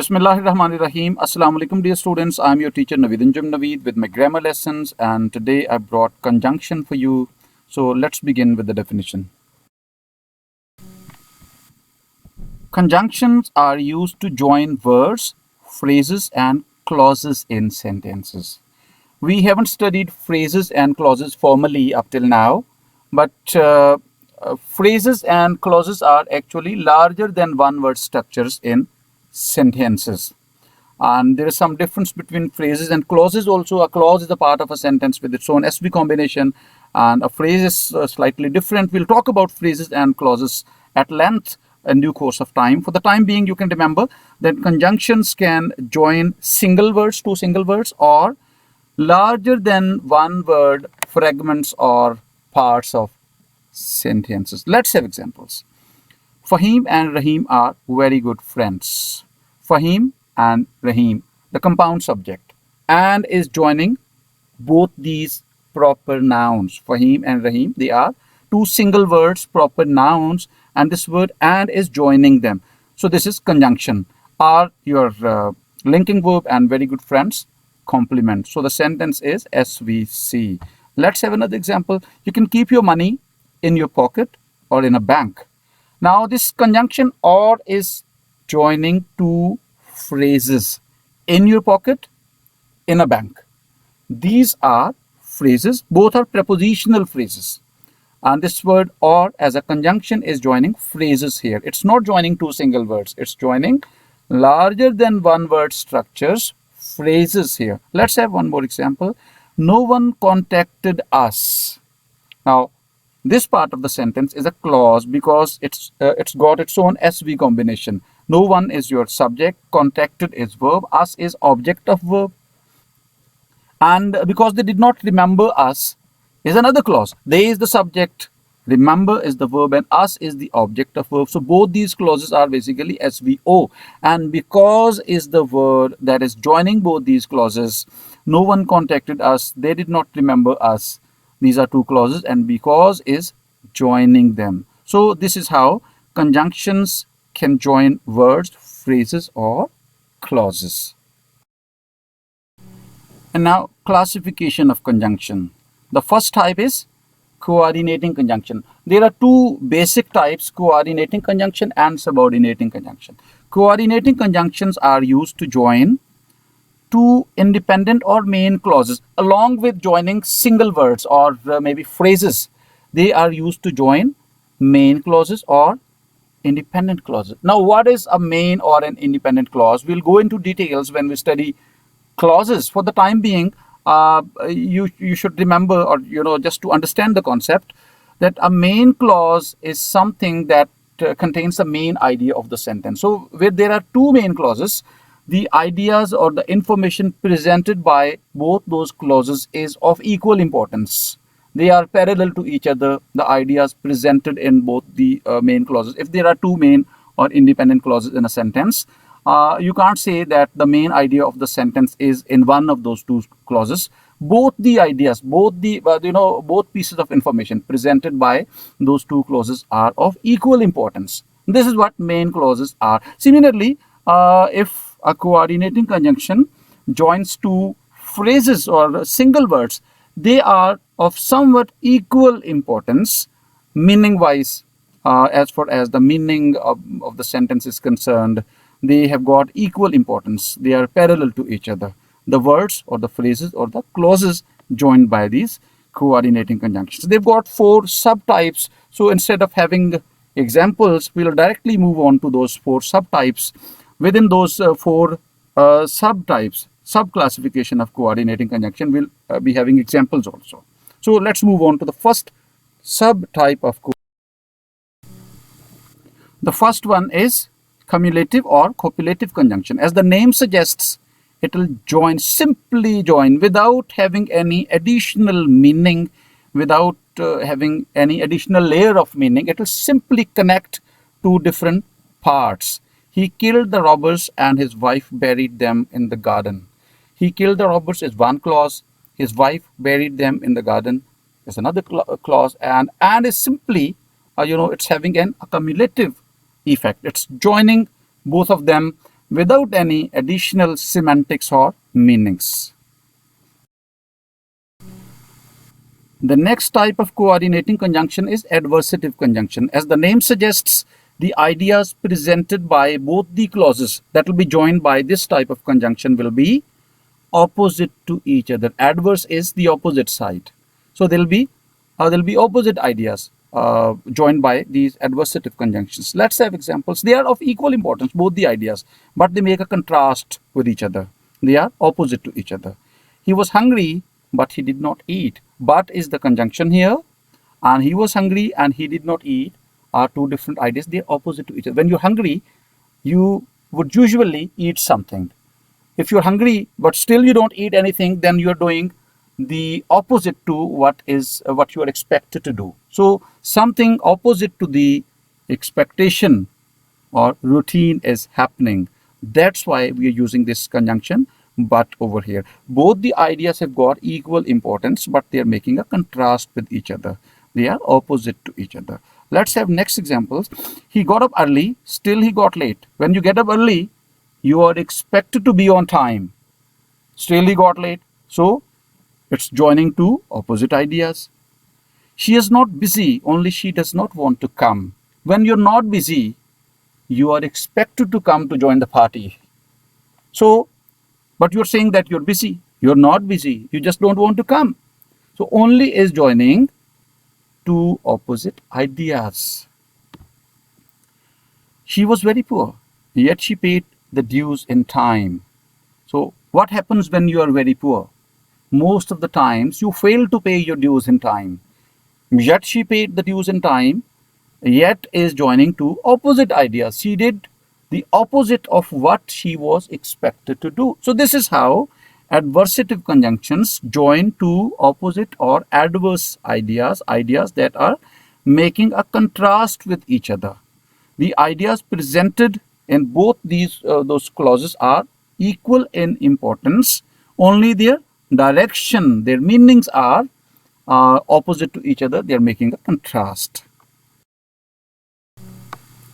Bismillahirrahmanirrahim. Assalamu alaikum, dear students. I'm your teacher Naveed Anjum Naveed with my grammar lessons, and today I brought conjunction for you. So let's begin with the definition. Conjunctions are used to join words, phrases, and clauses in sentences. We haven't studied phrases and clauses formally up till now, but phrases and clauses are actually larger than one word structures in sentences. And there is some difference between phrases and clauses also. A clause is a part of a sentence with its own SV combination, and a phrase is slightly different. We'll talk about phrases and clauses at length in due course of time. For the time being, you can remember that conjunctions can join single words, two single words, or larger than one word fragments or parts of sentences. Let's have examples. Fahim and Rahim are very good friends. Fahim and Rahim, the compound subject, and is joining both these proper nouns. Fahim and Rahim, they are two single words, proper nouns, and this word and is joining them. So this is conjunction. Are your linking verb and very good friends complement. So the sentence is SVC. Let's have another example. You can keep your money in your pocket or in a bank. Now this conjunction or is joining two phrases: in your pocket, in a bank. These are phrases, both are prepositional phrases. And this word or as a conjunction is joining phrases here. It's not joining two single words. It's joining larger than one word structures, phrases here. Let's have one more example. No one contacted us. Now, this part of the sentence is a clause because it's got its own SV combination. No one is your subject, contacted is verb, us is object of verb. And because they did not remember us is another clause. They is the subject, remember is the verb, and us is the object of verb. So both these clauses are basically SVO. And because is the word that is joining both these clauses. No one contacted us, they did not remember us. These are two clauses, and because is joining them. So this is how conjunctions can join words, phrases, or clauses. And now classification of conjunction. The first type is coordinating conjunction. There are two basic types: coordinating conjunction and subordinating conjunction. Coordinating conjunctions are used to join two independent or main clauses along with joining single words or maybe phrases. They are used to join main clauses or independent clauses. Now, what is a main or an independent clause? We'll go into details when we study clauses. For the time being, you should remember, or just to understand the concept, that a main clause is something that contains the main idea of the sentence. So where there are two main clauses, the ideas or the information presented by both those clauses is of equal importance. They are parallel to each other, the ideas presented in both the main clauses. If there are two main or independent clauses in a sentence, you can't say that the main idea of the sentence is in one of those two clauses. Both the ideas, both the both pieces of information presented by those two clauses are of equal importance. This is what main clauses are. Similarly, if a coordinating conjunction joins two phrases or single words, they are of somewhat equal importance meaning wise. As far as the meaning of the sentence is concerned, they have got equal importance. They are parallel to each other, the words or the phrases or the clauses joined by these coordinating conjunctions. They've got four subtypes. So instead of having examples, we'll directly move on to those four subtypes. Within those four subtypes, subclassification of coordinating conjunction, we'll be having examples also. So let's move on to the first subtype of the first one is cumulative or copulative conjunction. As the name suggests, it will simply join without having any additional meaning, without having any additional layer of meaning. It will simply connect two different parts. He killed the robbers and his wife buried them in the garden. He killed the robbers is one clause. His wife buried them in the garden is another clause. And is simply, it's having a cumulative effect. It's joining both of them without any additional semantics or meanings. The next type of coordinating conjunction is adversative conjunction. As the name suggests, the ideas presented by both the clauses that will be joined by this type of conjunction will be opposite to each other. Adverse is the opposite side. So there'll be opposite ideas joined by these adversative conjunctions. Let's have examples. They are of equal importance, both the ideas, but they make a contrast with each other. They are opposite to each other. He was hungry, but he did not eat. But is the conjunction here, and he was hungry and he did not eat are two different ideas. They are opposite to each other. When you're hungry, you would usually eat something. If you're hungry but still you don't eat anything, then you're doing the opposite to what you are expected to do. So something opposite to the expectation or routine is happening. That's why we are using this conjunction. But over here, both the ideas have got equal importance, but they are making a contrast with each other. They are opposite to each other. Let's have next examples. He got up early, still he got late. When you get up early, you are expected to be on time. Still he got late. So it's joining two opposite ideas. She is not busy, only she does not want to come. When you're not busy, you are expected to come to join the party. So, but you're saying that you're busy. You're not busy. You just don't want to come. So only is joining two opposite ideas. She was very poor, yet she paid the dues in time. So what happens when you are very poor? Most of the times you fail to pay your dues in time. Yet she paid the dues in time, yet is joining two opposite ideas. She did the opposite of what she was expected to do. So this is how adversative conjunctions join two opposite or adverse ideas that are making a contrast with each other. The ideas presented in both those clauses are equal in importance. Only their direction, their meanings are opposite to each other. They are making a contrast.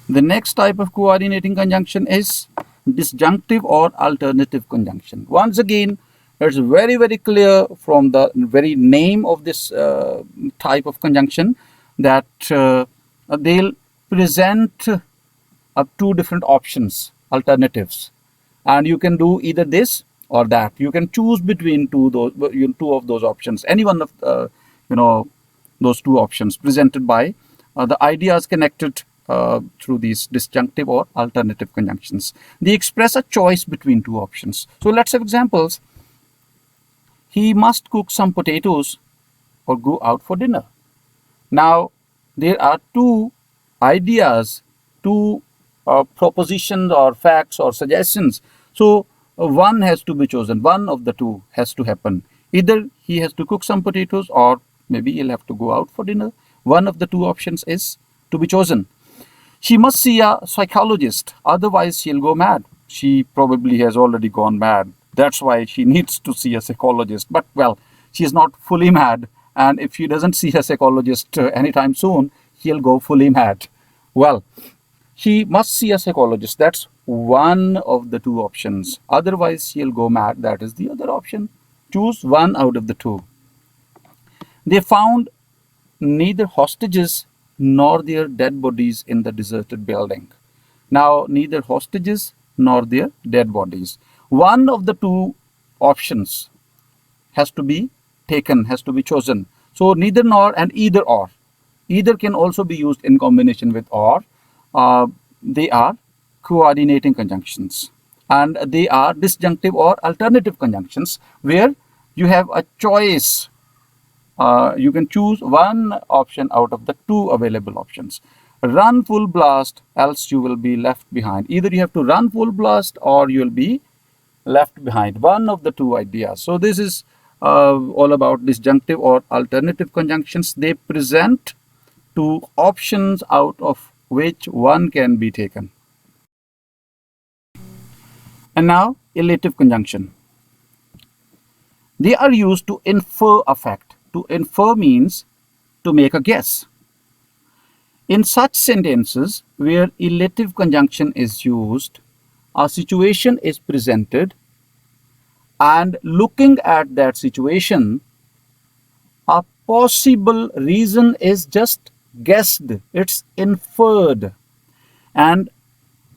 The next type of coordinating conjunction is disjunctive or alternative conjunction. Once again, it's very clear from the very name of this type of conjunction that they'll present two different options, alternatives, and you can do either this or that. You can choose between two of those options, any one of those two options presented by the ideas connected through these disjunctive or alternative conjunctions. They express a choice between two options. So let's have examples. He must cook some potatoes or go out for dinner. Now, there are two ideas, two propositions or facts or suggestions. So one has to be chosen. One of the two has to happen. Either he has to cook some potatoes or maybe he'll have to go out for dinner. One of the two options is to be chosen. She must see a psychologist, otherwise she'll go mad. She probably has already gone mad. That's why she needs to see a psychologist. But well, she's not fully mad. And if she doesn't see a psychologist anytime soon, she'll go fully mad. Well, she must see a psychologist. That's one of the two options. Otherwise, she'll go mad. That is the other option. Choose one out of the two. They found neither hostages nor their dead bodies in the deserted building. Now, neither hostages nor their dead bodies. One of the two options has to be taken, has to be chosen. So neither nor and either or. Either can also be used in combination with or. They are coordinating conjunctions. And they are disjunctive or alternative conjunctions where you have a choice. You can choose one option out of the two available options. Run full blast, else you will be left behind. Either you have to run full blast or you will be left behind. One of the two ideas. So this is all about disjunctive or alternative conjunctions. They present two options out of which one can be taken. And now, elative conjunction. They are used to infer a fact. To infer means to make a guess. In such sentences where elative conjunction is used, a situation is presented, and looking at that situation, a possible reason is just guessed, it's inferred. And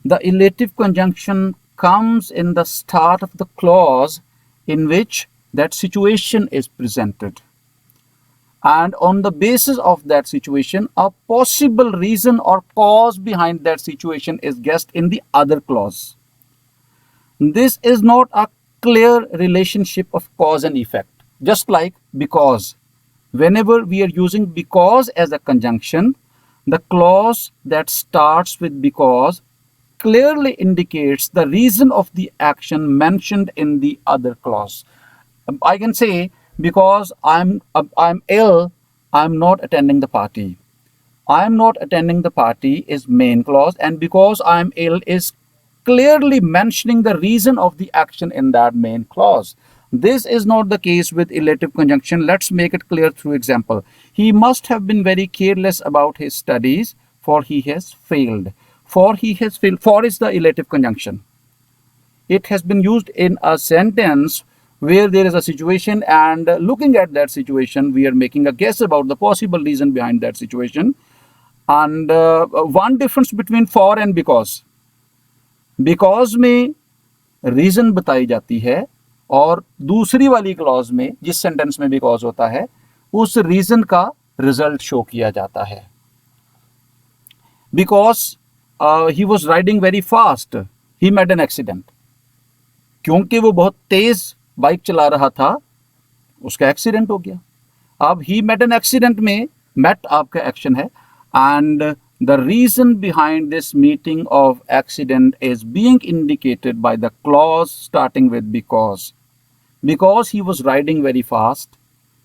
the elative conjunction comes in the start of the clause in which that situation is presented. And on the basis of that situation, a possible reason or cause behind that situation is guessed in the other clause. This is not a clear relationship of cause and effect, just like because. Whenever we are using because as a conjunction, the clause that starts with because clearly indicates the reason of the action mentioned in the other clause. I can say, because I'm ill, I'm not attending the party. I'm not attending the party is main clause, and because I'm ill is clearly mentioning the reason of the action in that main clause. This is not the case with elative conjunction. Let's make it clear through example. He must have been very careless about his studies, for he has failed. For he has failed. For is the elative conjunction. It has been used in a sentence where there is a situation, and looking at that situation, we are making a guess about the possible reason behind that situation. And one difference between for and because में reason बताई जाती है, और दूसरी वाली clause में जिस sentence में बिकॉज होता है उस रीजन का रिजल्ट शो किया जाता है. Because he was riding very fast, he made an accident. क्योंकि वो बहुत तेज बाइक चला रहा था, उसका एक्सीडेंट हो गया. अब ही मेड एन एक्सीडेंट में मेट आपका एक्शन है, and the reason behind this meeting of accident is being indicated by the clause starting with because he was riding very fast.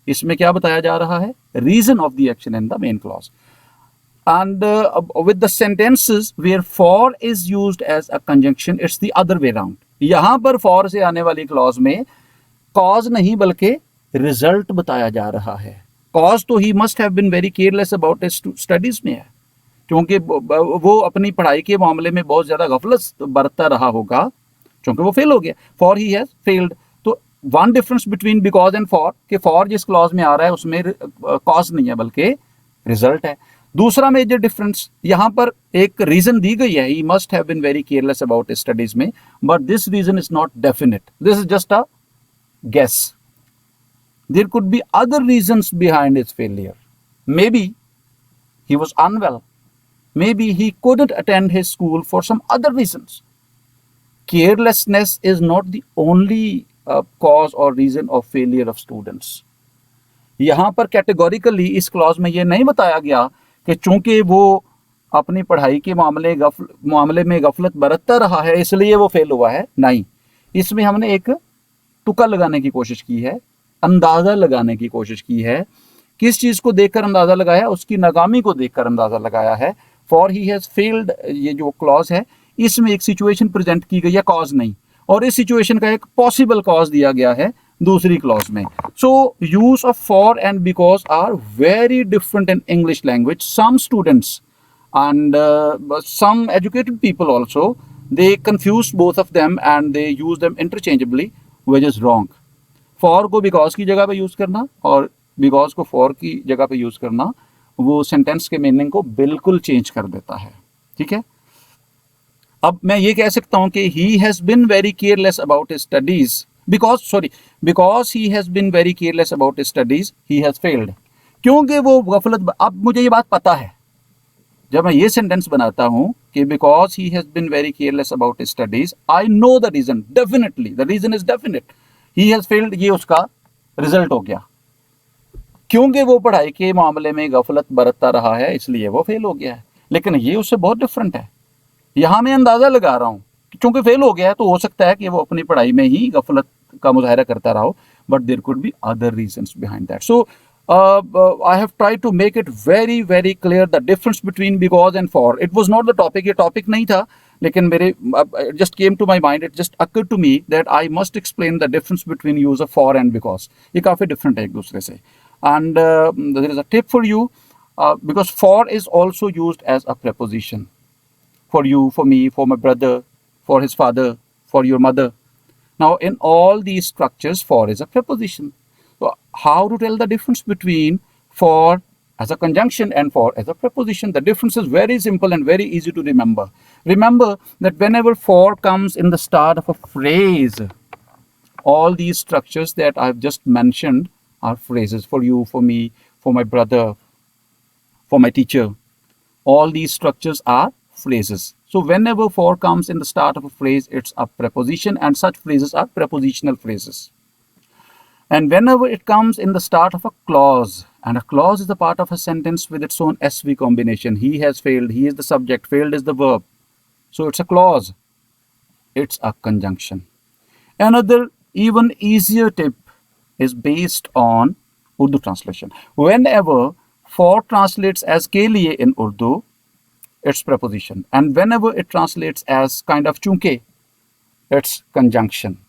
इसमें क्या बताया जा रहा है? Reason of the action in the main clause. And with the sentences where for is used as a conjunction, it's the other way around. यहां पर for से आने वाली clause में cause नहीं बल्कि result बताया जा रहा है. कॉज तो he must have been very careless about his studies में है, क्योंकि वो अपनी पढ़ाई के मामले में बहुत ज्यादा गफलत बरतता रहा होगा, क्योंकि वो फेल हो गया. For he has failed. तो one difference between because and for, कि फॉर जिस क्लॉज में आ रहा है उसमें कॉज नहीं है बल्कि रिजल्ट है. दूसरा मेजर डिफरेंस, यहां पर एक रीजन दी गई है, he must have been very careless about his studies में, but this reason is not definite. This is just a guess. There could be other reasons behind his failure. Maybe he was unwell. Maybe he couldn't attend his school for some other reasons. Carelessness is not the only cause or reason of failure of students. यहाँ पर categorically इस clause में ये नहीं बताया गया कि चूंकि वो अपनी पढ़ाई के मामले में गफलत बरतता रहा है इसलिए वो फेल हुआ है. नहीं, इसमें हमने एक तुक्का लगाने की कोशिश की है, अंदाजा लगाने की कोशिश की है. किस चीज को देखकर अंदाजा लगाया? उसकी नाकामी को देखकर अंदाजा लगाया है. फॉर ही हैज फेल्ड, ये जो क्लॉज है इसमें एक सिचुएशन प्रेजेंट की गई है, कॉज नहीं, और इस सिचुएशन का एक पॉसिबल कॉज दिया गया है दूसरी क्लॉज में. So use of for and because are very different in English language. Some students and some educated people also, they confuse both of them and they use them interchangeably, which is wrong. For को because की जगह पे use करना और because को for की जगह पे यूज करना वो सेंटेंस के मीनिंग को बिल्कुल चेंज कर देता है. ठीक है, अब मैं ये कह सकता हूं कि he has been very careless about his studies because he has been very careless about his studies he has failed. क्योंकि वो गफलत, अब मुझे ये बात पता है जब मैं ये सेंटेंस बनाता हूं कि because he has been very careless about his studies, I know the reason, definitely the reason is definite. He has failed, ये उसका रिजल्ट हो गया. क्योंकि वो पढ़ाई के मामले में गफलत बरतता रहा है इसलिए वो फेल हो गया है. लेकिन ये उससे बहुत डिफरेंट है. यहां मैं अंदाजा लगा रहा हूं कि चूंकि फेल हो गया है तो हो सकता है कि वो अपनी पढ़ाई में ही गफलत का मुजाहरा करता रहा हो, but there could be other reasons behind that. So I have tried to make it very very clear the difference between because and for. It was not the topic, ये topic नहीं था, लेकिन मेरे it just came to my mind, it just occurred to me that I must explain the difference between use of for and because. ये काफी different है एक दूसरे से. And there is a tip for you, because for is also used as a preposition. For you, for me, for my brother, for his father, for your mother. Now, in all these structures, for is a preposition. So, how to tell the difference between for as a conjunction and for as a preposition? The difference is very simple and very easy to remember. Remember that whenever for comes in the start of a phrase, all these structures that I've just mentioned are phrases. For you, for me, for my brother, for my teacher. All these structures are phrases. So whenever for comes in the start of a phrase, it's a preposition, and such phrases are prepositional phrases. And whenever it comes in the start of a clause, and a clause is a part of a sentence with its own SV combination. He has failed, he is the subject, failed is the verb. So it's a clause. It's a conjunction. Another even easier tip is based on Urdu translation. Whenever for translates as ke liye in Urdu, it's preposition. And whenever it translates as kind of chunke, it's conjunction.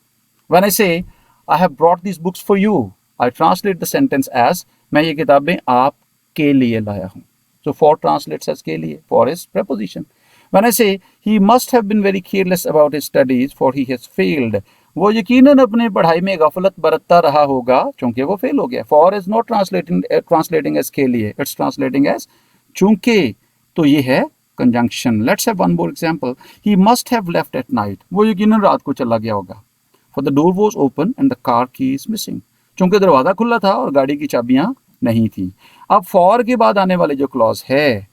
When I say, I have brought these books for you, I translate the sentence as, मैं ये किताबें आपके लिए लाया हूँ. So for translates as के लिए, for is preposition. When I say, he must have been very careless about his studies for he has failed, वो यकीनन अपने पढ़ाई में गफलत बरतता रहा होगा चूंकि वो फेल हो गया. For is not translating as के लिए, it's translating as चूंकि. तो ये है conjunction. Let's have one more example. He must have left at night. वो यकीनन रात को चला गया होगा. For the door was open and the car key is missing. चूंकि दरवाजा खुला था और गाड़ी की चाबियां नहीं थी. अब for के बाद आने वाले जो clause है,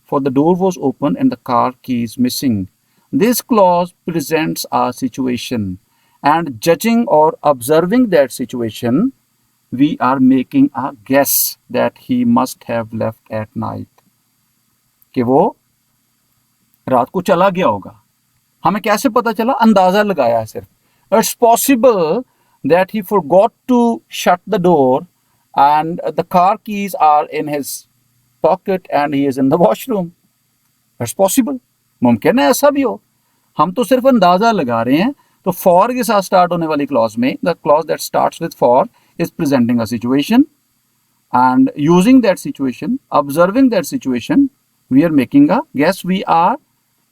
for the door was open and the car key is missing. This clause presents a situation, and judging or observing that situation, we are making a guess that he must have left at night. कि वो रात को चला गया होगा. हमें कैसे पता चला? अंदाजा लगाया है सिर्फ. It's possible that he forgot to shut the door and the car keys are in his pocket and he is in the washroom. It's possible. मुमकिन है ऐसा भी हो. हम तो सिर्फ अंदाजा लगा रहे हैं. तो for के साथ स्टार्ट होने वाली क्लॉज में, the clause that starts with for is presenting a situation, and using that situation, observing that situation, we are making a guess. We are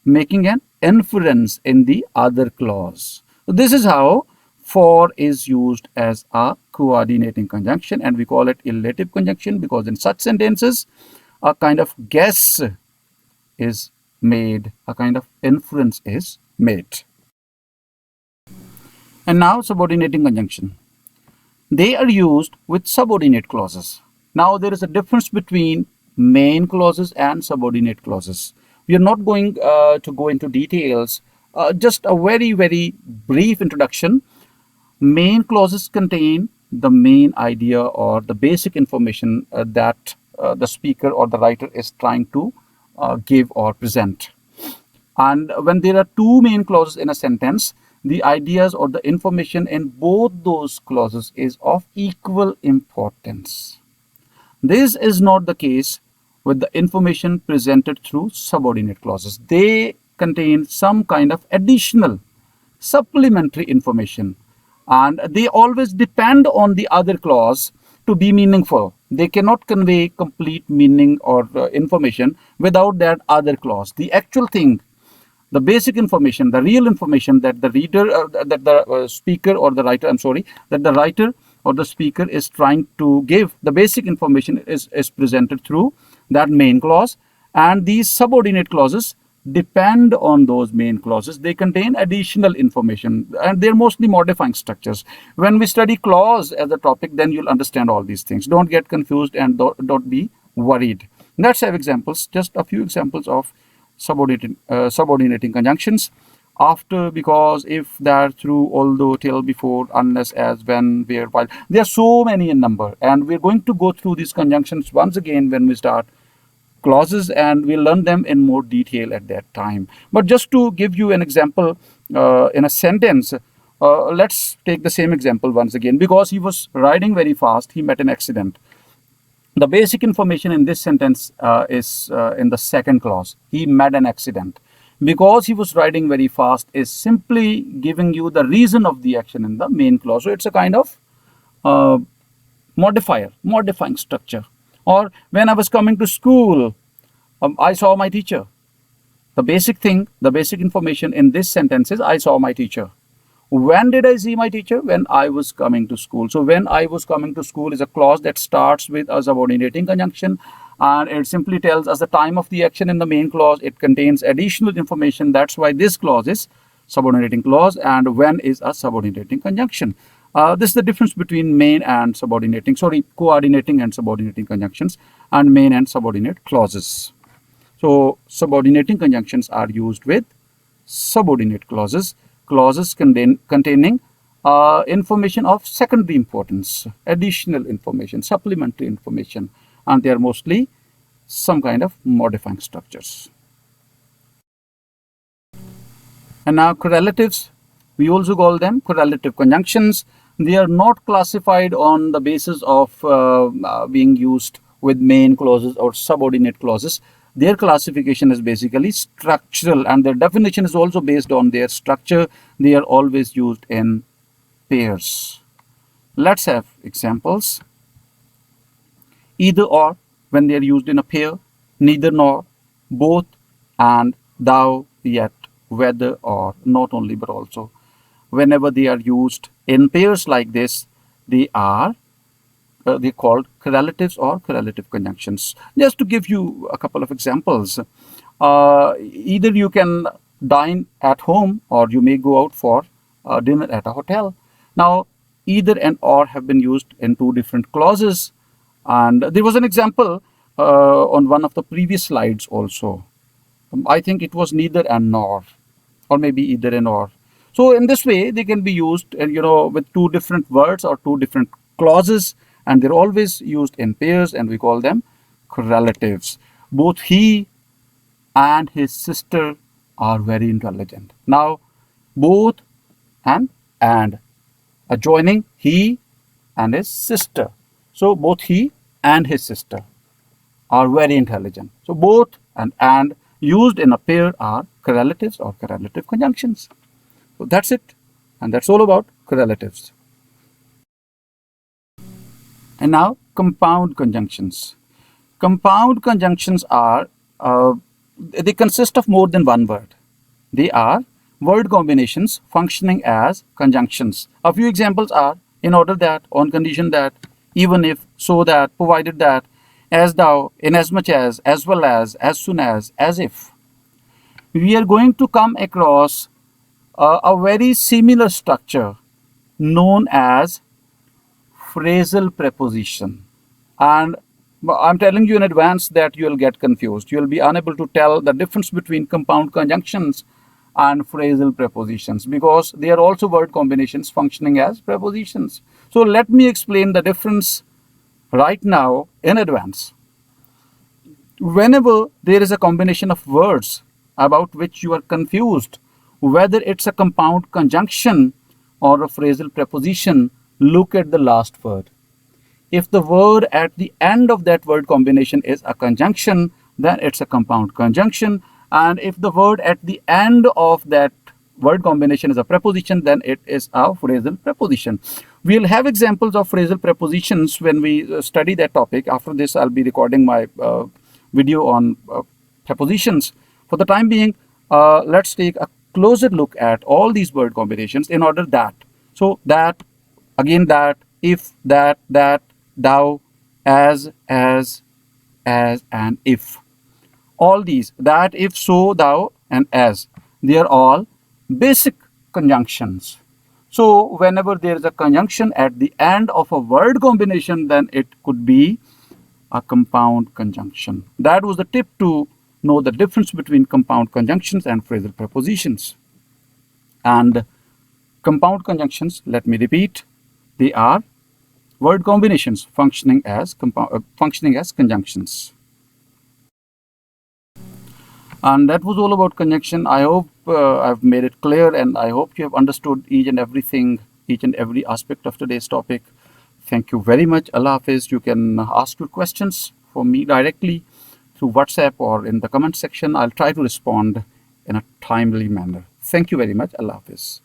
making an inference in the other clause. So this is how for is used as a coordinating conjunction, and we call it elative conjunction because in such sentences a kind of guess is made, a kind of inference is made. And now subordinating conjunction. They are used with subordinate clauses. Now there is a difference between main clauses and subordinate clauses. We are not going to go into details. Just a very, very brief introduction. Main clauses contain the main idea or the basic information that the speaker or the writer is trying to give or present. And when there are two main clauses in a sentence, the ideas or the information in both those clauses is of equal importance. This is not the case with the information presented through subordinate clauses. They contain some kind of additional supplementary information, and they always depend on the other clause to be meaningful. They cannot convey complete meaning or information without that other clause. The actual thing, the basic information, the real information that the reader, that the speaker or the writer, that the writer or the speaker is trying to give, the basic information is presented through that main clause, and these subordinate clauses depend on those main clauses. They contain additional information, and they're mostly modifying structures. When we study clause as a topic, then you'll understand all these things. Don't get confused and don't be worried. Let's have examples, just a few examples of subordinating conjunctions. After, because, if, that, through, although, till, before, unless, as, when, where, while. There are so many in number, and we're going to go through these conjunctions once again when we start clauses, and we'll learn them in more detail at that time. But just to give you an example in a sentence, let's take the same example once again. Because he was riding very fast, he met an accident. The basic information in this sentence is in the second clause. He met an accident. Because he was riding very fast is simply giving you the reason of the action in the main clause. So it's a kind of modifier, modifying structure. Or when I was coming to school, I saw my teacher. The basic thing, the basic information in this sentence is I saw my teacher. When did I see my teacher? When I was coming to school. So when I was coming to school is a clause that starts with a subordinating conjunction, and it simply tells us the time of the action in the main clause. It contains additional information. That's why this clause is subordinating clause, and when is a subordinating conjunction. This is the difference between main and coordinating and subordinating conjunctions, and main and subordinate clauses. So subordinating conjunctions are used with subordinate clauses, clauses containing information of secondary importance, additional information, supplementary information, and they are mostly some kind of modifying structures. And now correlatives, we also call them correlative conjunctions. They are not classified on the basis of being used with main clauses or subordinate clauses. Their classification is basically structural, and their definition is also based on their structure. They are always used in pairs. Let's have examples. Either or, when they are used in a pair, neither nor, both, and thou, yet, whether, or, not only but also. Whenever they are used in pairs like this, they are they're called correlatives or correlative conjunctions. Just to give you a couple of examples, either you can dine at home or you may go out for dinner at a hotel. Now, either and or have been used in two different clauses, and there was an example on one of the previous slides also. I think it was neither and nor, or maybe either and or. So in this way, they can be used, with two different words or two different clauses, and they're always used in pairs, and we call them correlatives. Both he and his sister are very intelligent. Now, both and adjoining he and his sister. So both he and his sister are very intelligent. So both and used in a pair are correlatives or correlative conjunctions. So that's it, and that's all about correlatives. And now compound conjunctions. Compound conjunctions are, they consist of more than one word. They are word combinations functioning as conjunctions. A few examples are in order that, on condition that, even if, so that, provided that, as thou, inasmuch as well as soon as if. We are going to come across a very similar structure known as phrasal preposition, and I'm telling you in advance that you'll get confused. You'll be unable to tell the difference between compound conjunctions and phrasal prepositions because they are also word combinations functioning as prepositions. So let me explain the difference right now in advance. Whenever there is a combination of words about which you are confused, whether it's a compound conjunction or a phrasal preposition, look at the last word. If the word at the end of that word combination is a conjunction, then it's a compound conjunction. And if the word at the end of that word combination is a preposition, then it is a phrasal preposition. We'll have examples of phrasal prepositions when we study that topic. After this, I'll be recording my video on prepositions. For the time being, let's take a closer look at all these word combinations in order that. So that, again that, if, that, thou, as, and if. All these, that, if, so, thou, and as, they are all basic conjunctions. So whenever there is a conjunction at the end of a word combination, then it could be a compound conjunction. That was the tip to know the difference between compound conjunctions and phrasal prepositions. And compound conjunctions, let me repeat, they are word combinations functioning as conjunctions. And that was all about conjunction. I hope I've made it clear, and I hope you have understood each and every aspect of today's topic. Thank you very much. Allah Hafiz. You can ask your questions for me directly through WhatsApp or in the comment section. I'll try to respond in a timely manner. Thank you very much. Allah Hafiz.